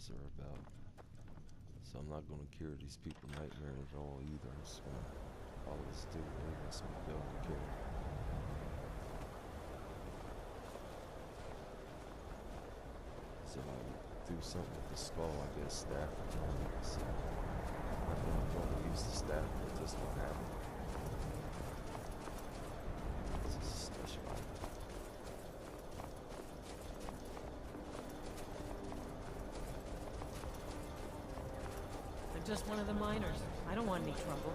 nightmares are about. So I'm not gonna cure these people nightmares at all either. I'm just gonna follow this dude and let some go and kill him. So I do something with the skull, I guess, staff or something. So I'm gonna use the staff, but this won't happen. This is a special item. I'm just one of the miners. I don't want any trouble.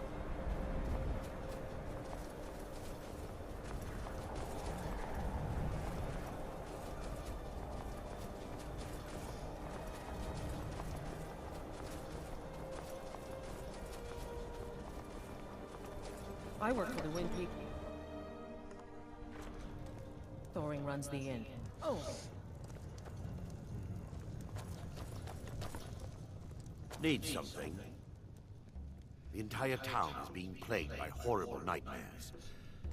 I work for the Wind People. Thoring runs the inn. Oh! Need something? The entire town is being plagued by horrible nightmares.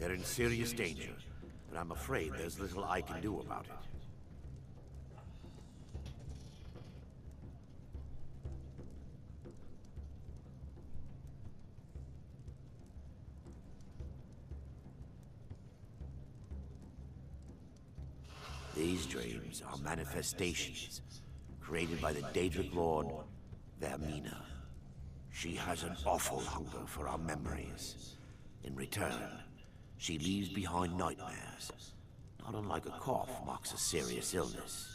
They're in serious danger, and I'm afraid there's little I can do about it. These dreams are manifestations created by the Daedric Lord, Vermina. She has an awful hunger for our memories. In return, she leaves behind nightmares. Not unlike a cough marks a serious illness.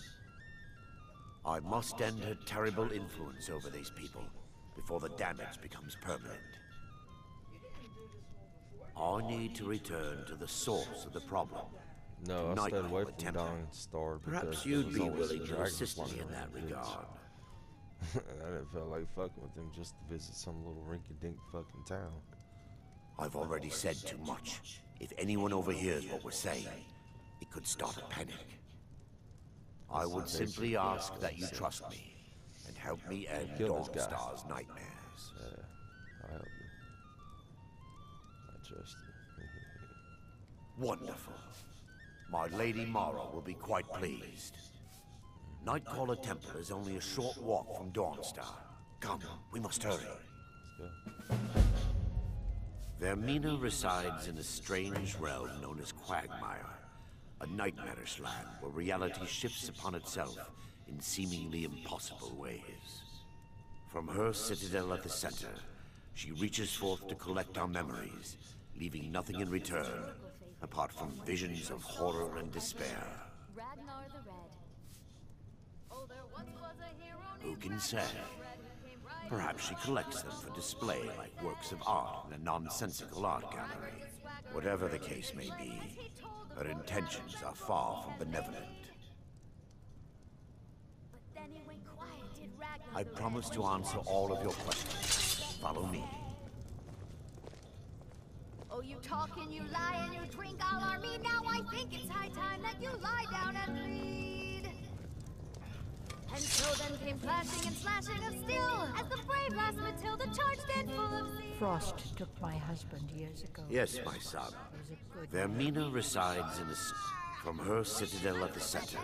I must end her terrible influence over these people before the damage becomes permanent. I need to return to the source of the problem. No, I stayed away from Dawn Star because perhaps you'd be always willing to assist me in that around. regard. I didn't feel like fucking with them just to visit some little rinky-dink fucking town. I've already said too much. If anyone overhears what we're saying, it could start a panic. I would simply ask that you trust me and help me end Dawnstar's nightmares. Yeah, I help you. I trust you. Wonderful. My Lady Mara will be quite pleased. Nightcaller Temple is only a short walk from Dawnstar. Come, we must hurry. Let's go. Vermina resides in a strange realm known as Quagmire, a nightmarish land where reality shifts upon itself in seemingly impossible ways. From her citadel at the center, she reaches forth to collect our memories, leaving nothing in return apart from visions of horror and despair. Ragnar the Red. Oh, there once was a hero Who can say? Perhaps she collects them for display like works of art in a nonsensical art gallery. Whatever the case may be, her intentions are far from benevolent. But then he went quiet, did Ragnar. I promise to answer all of your questions. Follow me. Oh, you talk and you lie and you drink all our mead. Now I think it's high time that you lie down and read. And so then came flashing and slashing of steel as the brave lass Matilda charged in full of zeal. Frost took my husband years ago. Yes, my son. He was a good Vermina resides in a... From her citadel at the center,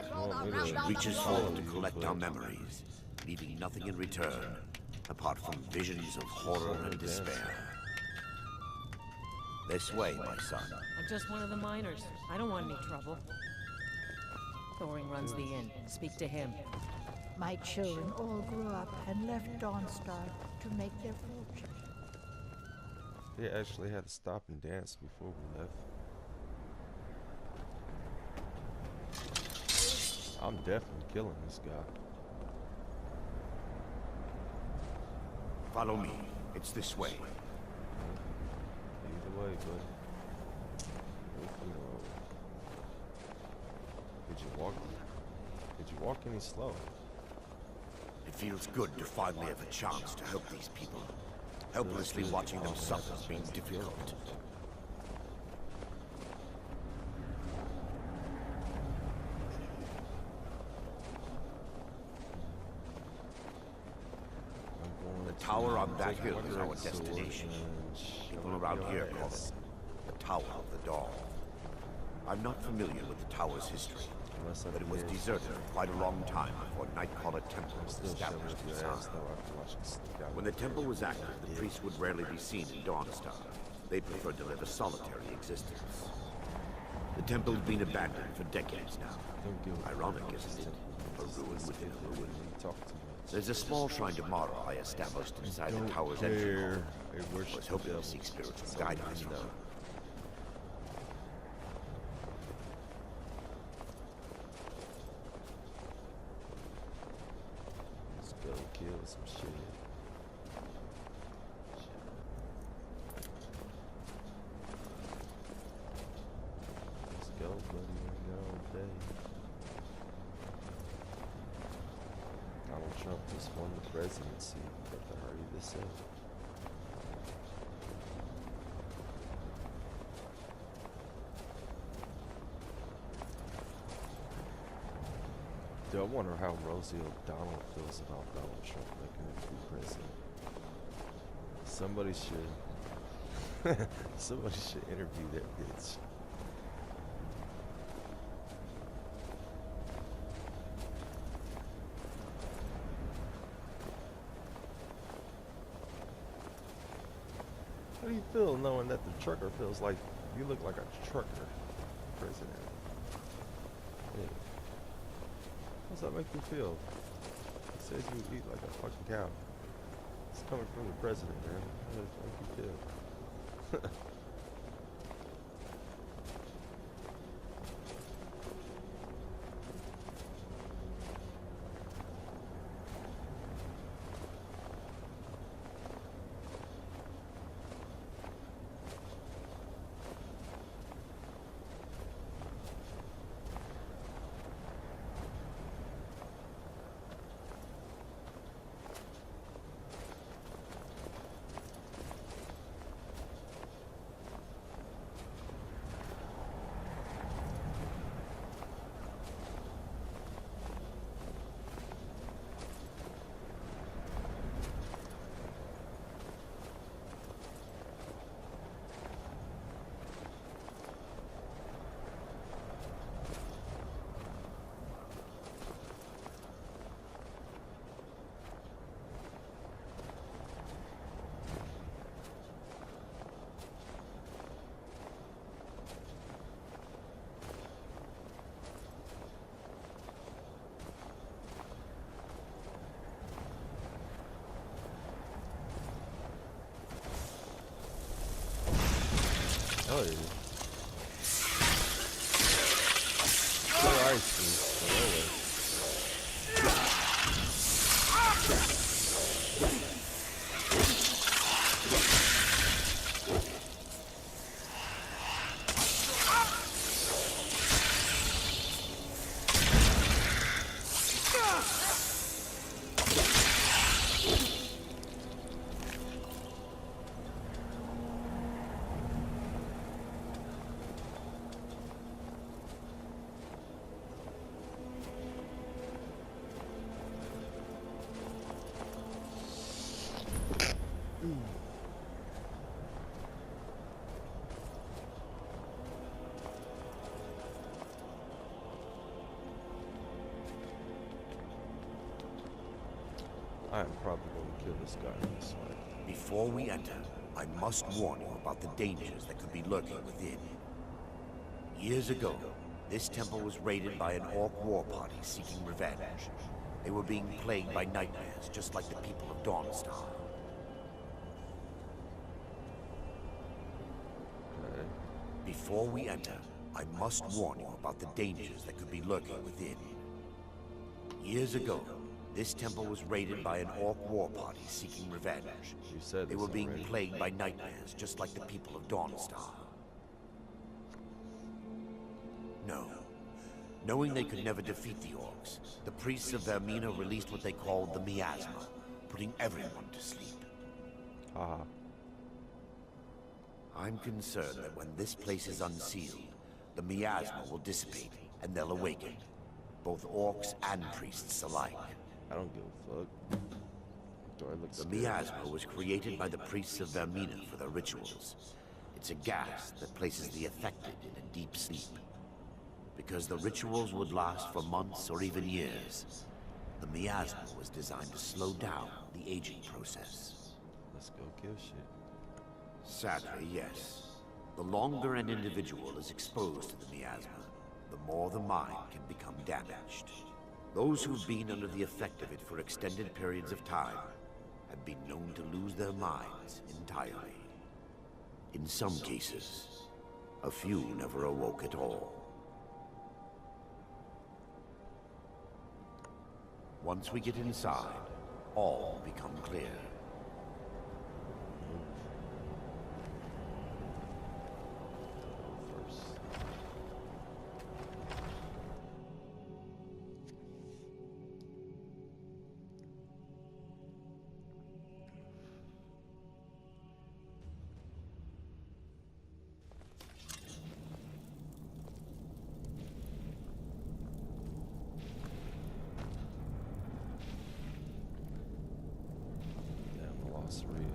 she reaches forth to collect our memories, leaving nothing in return apart from visions of horror and despair. This way, my son. I'm just one of the miners. I don't want any trouble. Thoring runs the inn. Speak to him. My children all grew up and left Dawnstar to make their fortune. He actually had to stop and dance before we left. I'm definitely killing this guy. Follow me. It's this way. Either way, buddy. Did you walk any slower? It feels good to finally have a chance to help these people. Helplessly watching them suffer has been difficult. The tower on that hill is our destination. People around here call it the Tower of the Dawn. I'm not familiar with the tower's history, Unless I but it was did. deserted for quite a long time before Nightcaller Temple was Still showing established up your inside. ass though after watching Sneak Out. When the temple was active, the priests would rarely be seen in Dawnstar. They preferred to live a solitary existence. The temple has been abandoned for decades now. Don't give a Ironic, fuck. isn't it? A Just ruin sit within a there ruin. and talk too much. There's a small shrine to Mara I established inside the Don't tower's entry care. hall. They I worship was the hoping devil. to seek spiritual That's all guidance you from know. her. Let's go kill some shit. Let's go, buddy. We're here all day. Donald Trump just won the presidency, but to hurry this up. Dude, I wonder how Rosie O'Donnell feels about Donald Trump making it to be president. Somebody should. Somebody should interview that bitch. How do you feel knowing that the trucker feels like you look like a trucker president? Yeah. How's that make you feel? It says you eat like a fucking cow. It's coming from the president, man. How does that make you feel? Oh, yeah. Still ice cream. I am probably going to kill this guy in this fight. Before we enter, I must warn you about the dangers that could be lurking within. Years ago, this temple was raided by an orc war party seeking revenge. They were being plagued by nightmares, just like the people of Dawnstar. Okay. Before we enter, I must warn you about the dangers that could be lurking within. Years ago, this temple was raided by an orc war party seeking revenge. You said They this were being already. plagued by nightmares, just like the people of Dawnstar. No. Knowing they could never defeat the orcs, the priests of Vermina released what they called the miasma, putting everyone to sleep. Ah. I'm concerned that when this place is unsealed, the miasma will dissipate and they'll awaken. Both orcs and priests alike. I don't give a fuck. Do I look The scared? miasma was created by the priests of Vermina for their rituals. It's a gas that places the affected in a deep sleep. Because the rituals would last for months or even years, the miasma was designed to slow down the aging process. Let's go give shit. Sadly, yes. The longer an individual is exposed to the miasma, the more the mind can become damaged. Those who've been under the effect of it for extended periods of time have been known to lose their minds entirely. In some cases, a few never awoke at all. Once we get inside, all will become clear. First. Damn, I lost Rhea.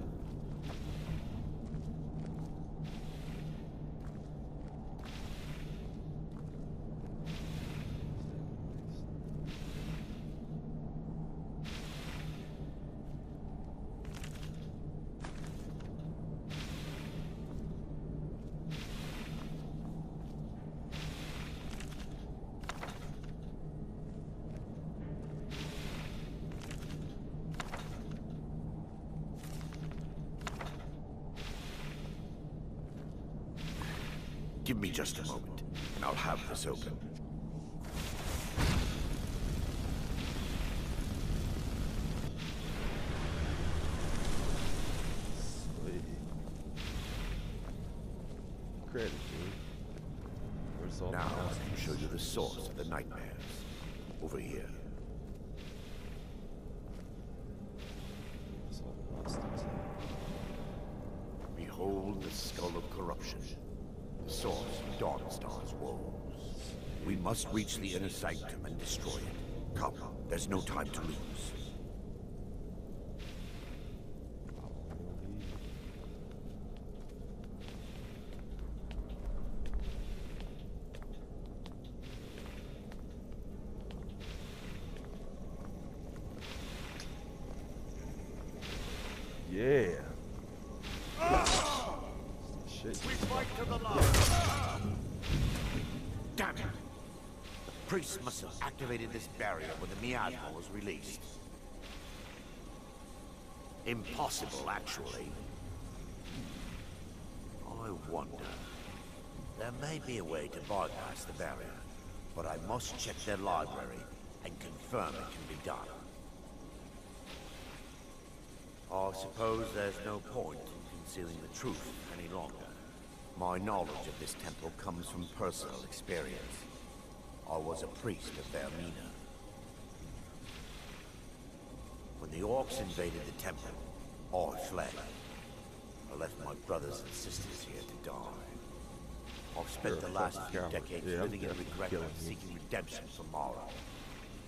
Give me just a moment, and I'll have this open. Sweet. Credit, dude. Result Now I analysis. can show you the source of the nightmares. Over here. Result analysis. Behold the skull of corruption. The source of Dawnstar's woes. We must reach the inner sanctum and destroy it. Come, there's no time to lose. Yeah. Shit. Fight to the last. Damn it! The priest must have activated this barrier when the miasma was released. Impossible, actually. I wonder. There may be a way to bypass the barrier, but I must check their library and confirm it can be done. I suppose there's no point in concealing the truth any longer. My knowledge of this temple comes from personal experience. I was a priest of their Mina. When the orcs invaded the temple, I fled. I left my brothers and sisters here to die. I've spent the last few decades living in regret and seeking redemption from Mara.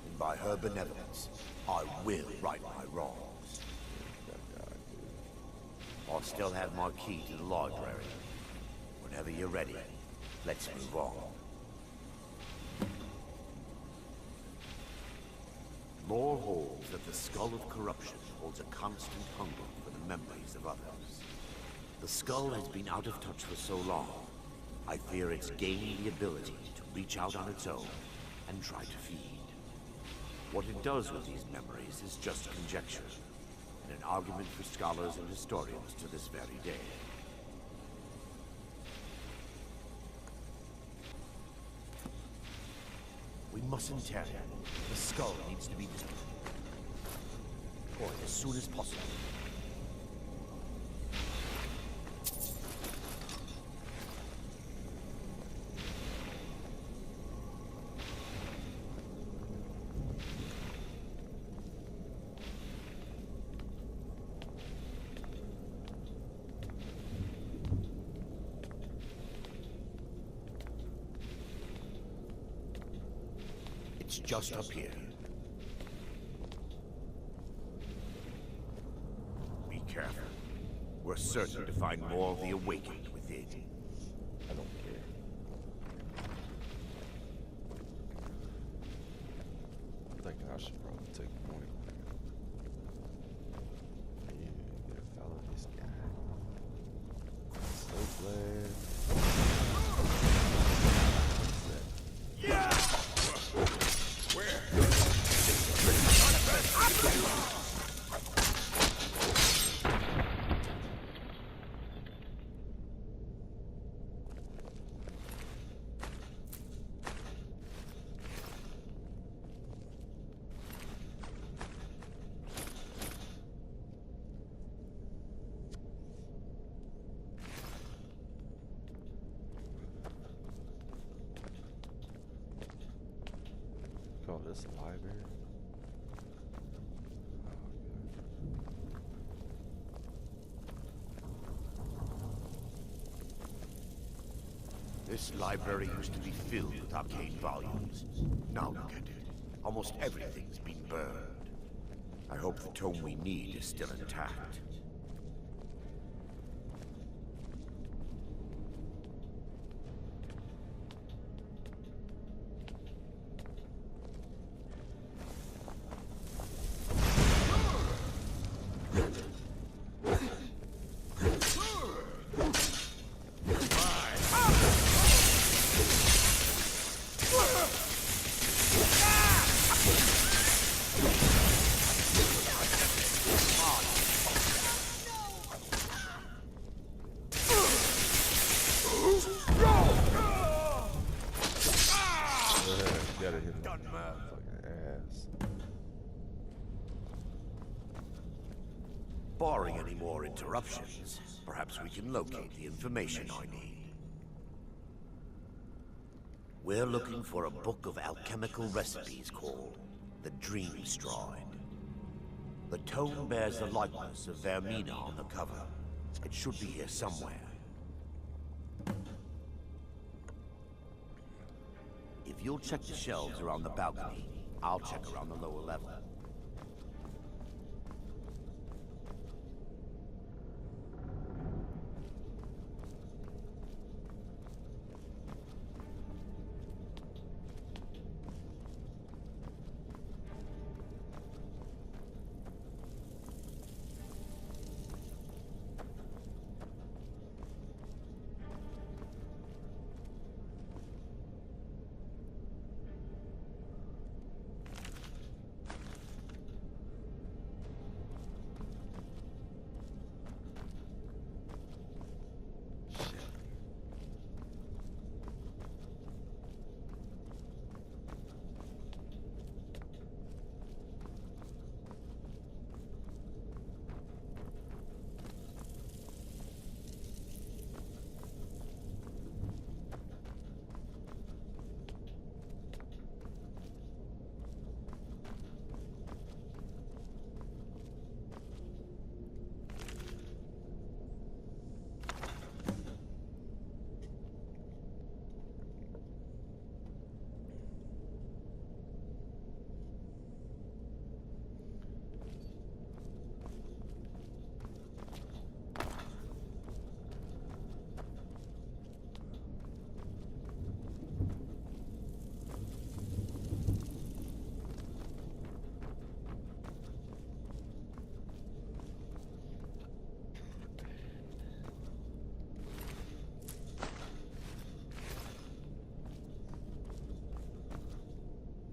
And by her benevolence, I will right my wrongs. I still have my key to the library. Whenever you're ready, let's move on. Lore holds that the skull of corruption holds a constant hunger for the memories of others. The skull has been out of touch for so long, I fear it's gaining the ability to reach out on its own and try to feed. What it does with these memories is just conjecture, and an argument for scholars and historians to this very day. We mustn't tear it. The skull needs to be destroyed as soon as possible. It's just up here. Be careful. We're certain to find more of the awakened within. I don't care. Oh, this is a library. This library used to be filled with arcane volumes. Now look at it. Almost everything's been burned. I hope the tome we need is still intact. Gotta hit him fucking ass. Barring any more interruptions, perhaps we can locate the information I need. We're looking for a book of alchemical recipes called the Dream Stride. The tome bears the likeness of Vermina on the cover. It should be here somewhere. If you'll check the shelves around the balcony, I'll check around the lower level.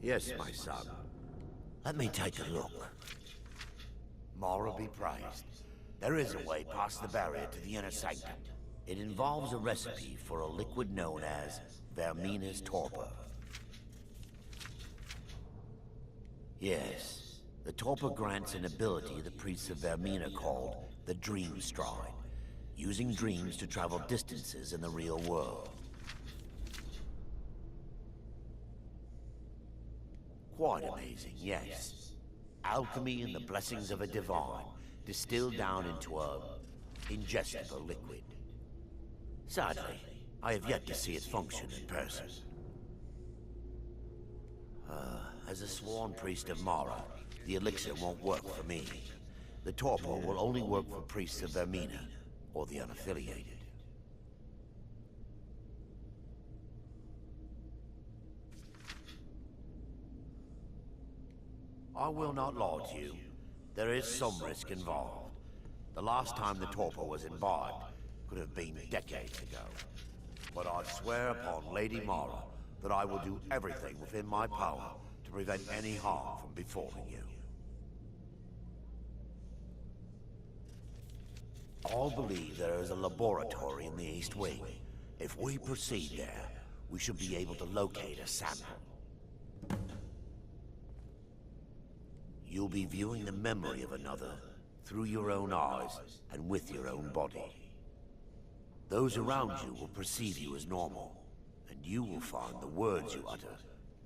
Yes, my son. Let me take a look. Mara be praised. There is a way past the barrier to the inner sanctum. It involves a recipe for a liquid known as Vermina's torpor. Yes, the torpor grants an ability the priests of Vermina called the Dream Stride, using dreams to travel distances in the real world. Quite amazing, yes. Alchemy and the blessings of a divine, distilled down into a ingestible liquid. Sadly, I have yet to see it function in person. As a sworn priest of Mara, the elixir won't work for me. The torpor will only work for priests of Vermina, or the unaffiliated. I will not lie to you. There is some risk involved. The last time the torpor was imbibed could have been decades ago. But I swear upon Lady Mara that I will do everything within my power to prevent any harm from befalling you. All believe there is a laboratory in the East Wing. If we proceed there, we should be able to locate a sample. You'll be viewing the memory of another through your own eyes and with your own body. Those around you will perceive you as normal, and you will find the words you utter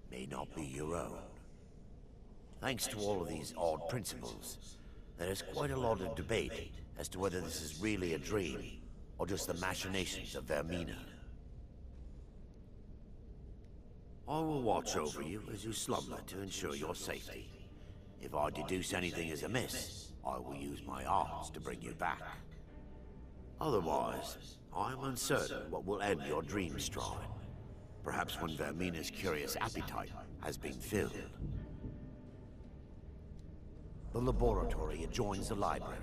may not be your own. Thanks to all of these odd principles, there is quite a lot of debate as to whether this is really a dream or just the machinations of Vermina. I will watch over you as you slumber to ensure your safety. If I deduce anything is amiss, I will use my arts to bring you back. Otherwise, I am uncertain what will end your dream stride. Perhaps when Vermina's curious appetite has been filled. The laboratory adjoins the library.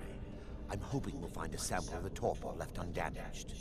I'm hoping we'll find a sample of the torpor left undamaged.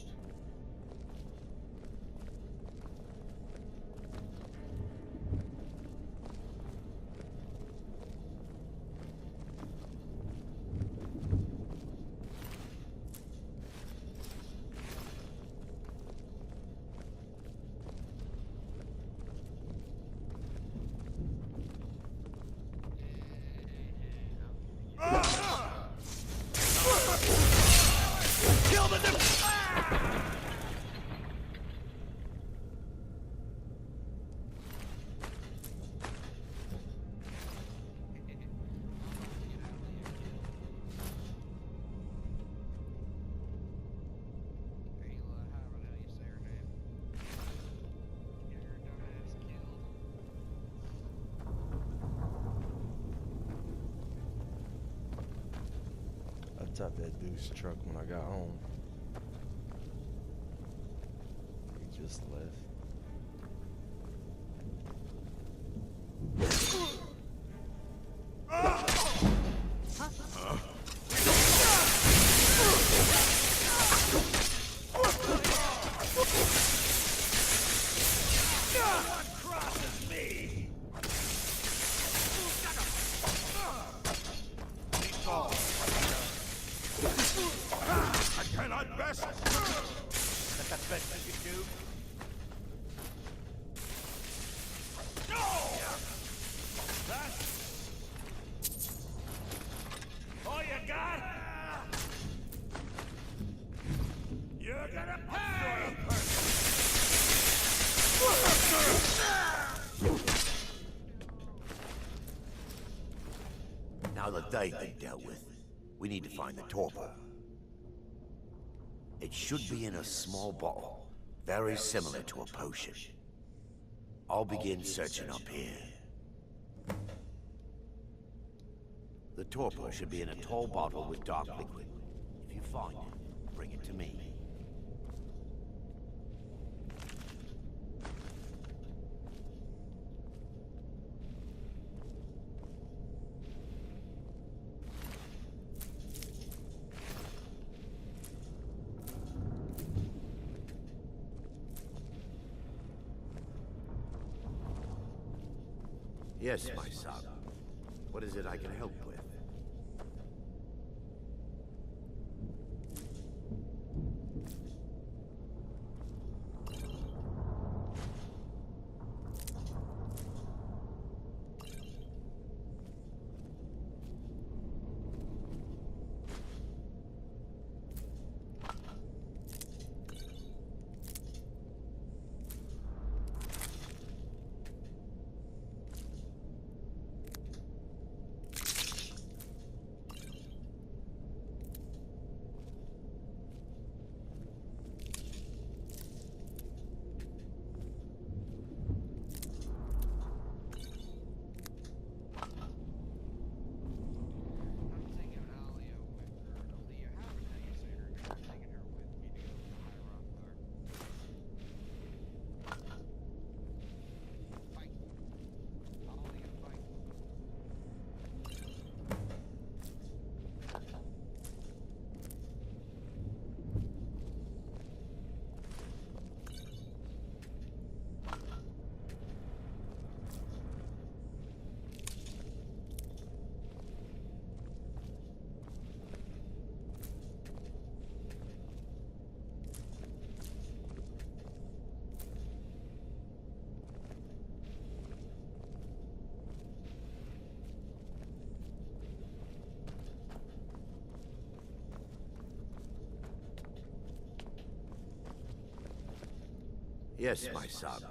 I topped that dude's truck when I got home. He just left. Now that they've been dealt with, we need to find the torpor. It should be in a small bottle, very similar to a potion. I'll begin searching up here. The torpor should be in a tall bottle with dark liquid. If you find it, bring it to me. Yes, my son. What is it I can help with? Yes, my son.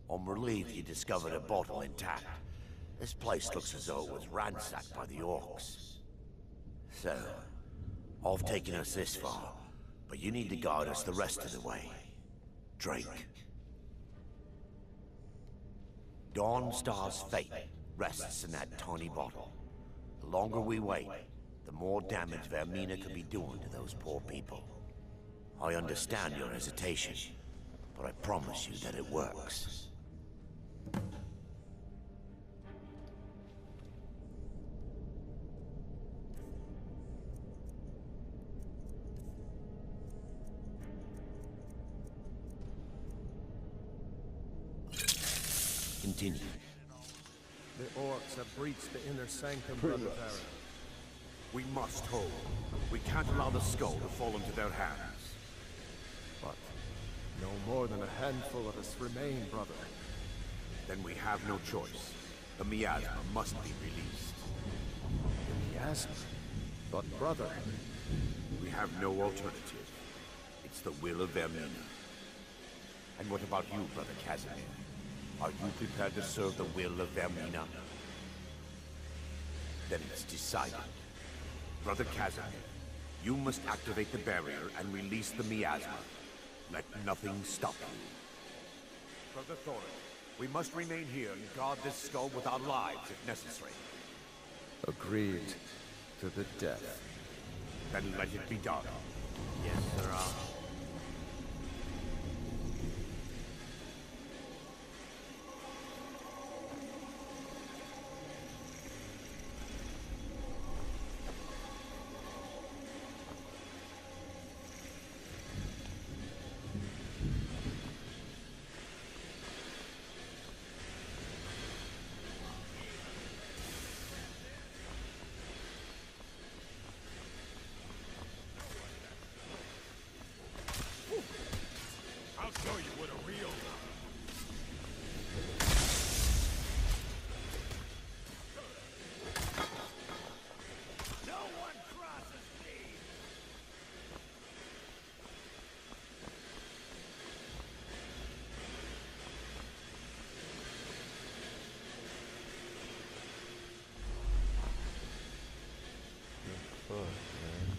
I'm relieved you discovered a bottle intact. This place looks as though it was ransacked by the orcs. So, I've taken us this far, but you need to guide us the rest of the way. Drake. Dawnstar's fate rests in that tiny bottle. The longer we wait, the more damage Vermina could be doing to those poor people. I understand your hesitation, but I promise you that it works. Continue. The orcs have breached the inner sanctum, Brother Baron. We must hold. We can't allow the skull to fall into their hands. But no more than a handful of us remain, brother. Then we have no choice. The miasma must be released. Yes, but brother, We have no alternative. It's the will of Vermina. And what about you, Brother Casimir? Are you prepared to serve the will of Vermina? Then it's decided. Brother Casimir, you must activate the barrier and release the miasma. Let nothing stop you. Brother Thorin, we must remain here and guard this skull with our lives if necessary. agreed to the death. Then let it be done. Yes, sirrah. I'll show you what a real... No one crosses me! Fuck, man.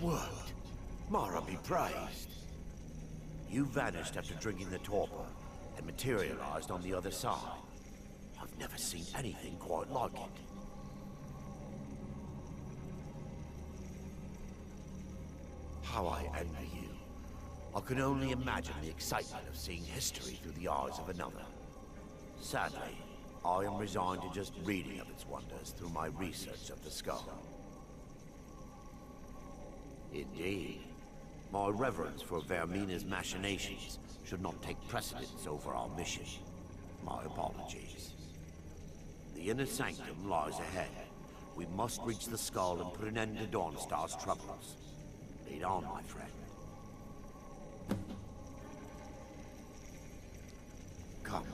worked. Mara be praised. You vanished after drinking the torpor and materialized on the other side. I've never seen anything quite like it. How I envy you. I can only imagine the excitement of seeing history through the eyes of another. Sadly, I am resigned to just reading of its wonders through my research of the skull. Indeed. My reverence for Vermina's machinations should not take precedence over our mission. My apologies. The inner sanctum lies ahead. We must reach the skull and put an end to Dawnstar's troubles. Lead on, my friend. Come,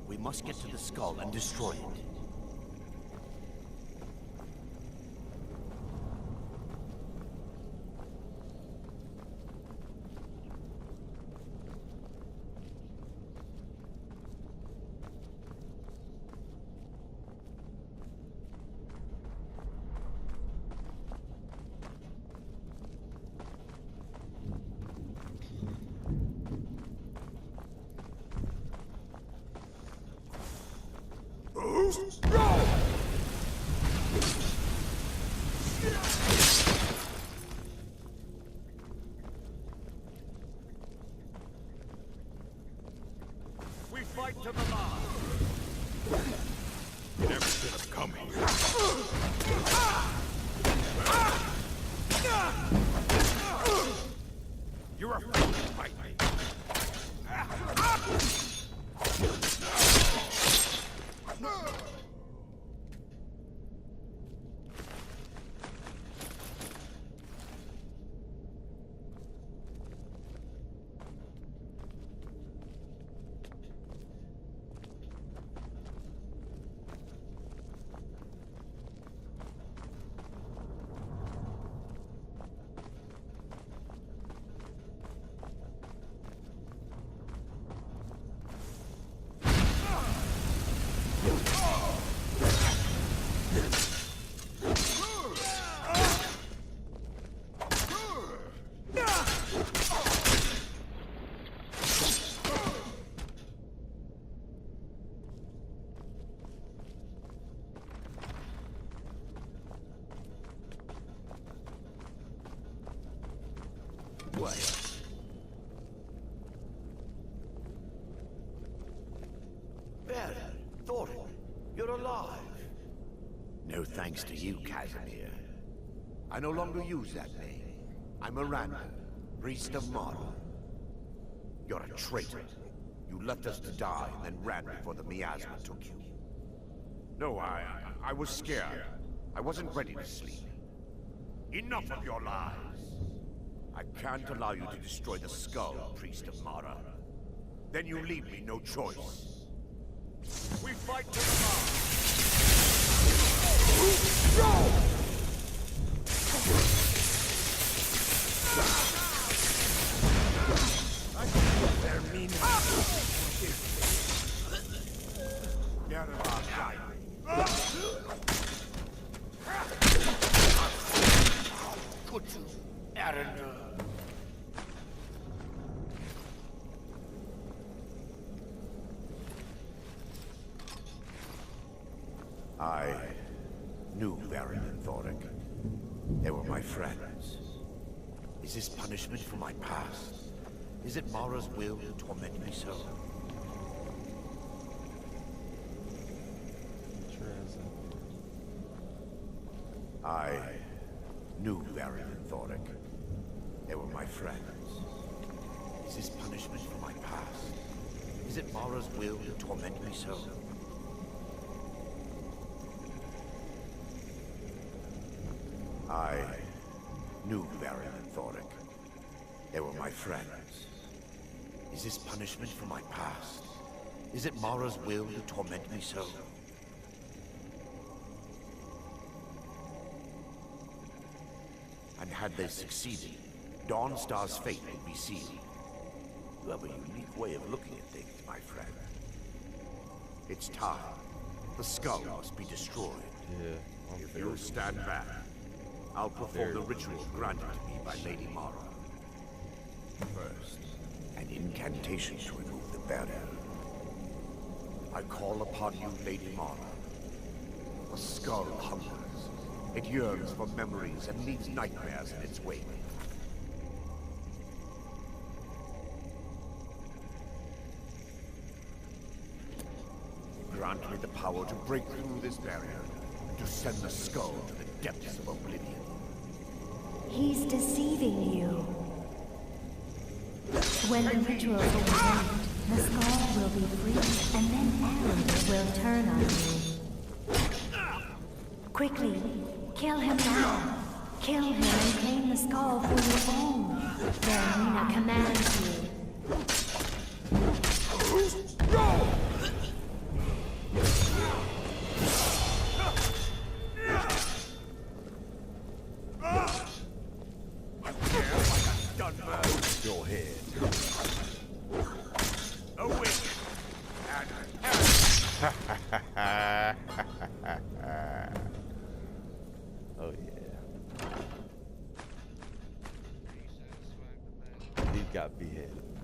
we must get to the skull and destroy it. We fight to the last. Never should have come here. You're afraid to fight me. Well, Thorin, you're alive. No thanks to you, Casimir. I no longer use that name. I'm Miranda, priest of Mara. You're a traitor. You left us to die and then ran before the miasma took you. No, I was scared. I wasn't ready to sleep. Enough of your lies. I can't allow you to destroy the skull, priest of Mara. Then you leave me no choice. We fight to the last. I knew Baron and Thoric. They were my friends. Is this punishment for my past? Is it Mara's will to torment me so? I knew Baron and Thoric. They were my friends. Is this punishment for my past? Is it Mara's will to torment me so? I knew Baron and Thoric. They were my friends. Is this punishment for my past? Is it Mara's will to torment me so? And had they succeeded, Dawnstar's fate would be sealed. You have a unique way of looking at things, my friend. It's time. The skull must be destroyed. Yeah, If you'll stand back, I'll perform the ritual granted to me by Lady Mara. First, an incantation to remove the barrier. I call upon you, Lady Mara. The skull hungers. It yearns for memories and leaves nightmares in its wake. Grant me the power to break through this barrier, and to send the skull to the depths of oblivion. He's deceiving you. When the rituals are complete, the skull will be free, and then Alan will turn on you. Quickly, kill him now. Kill him and claim the skull for your own. Vermina commands you. Your head. Awake and Oh yeah. He got beheaded.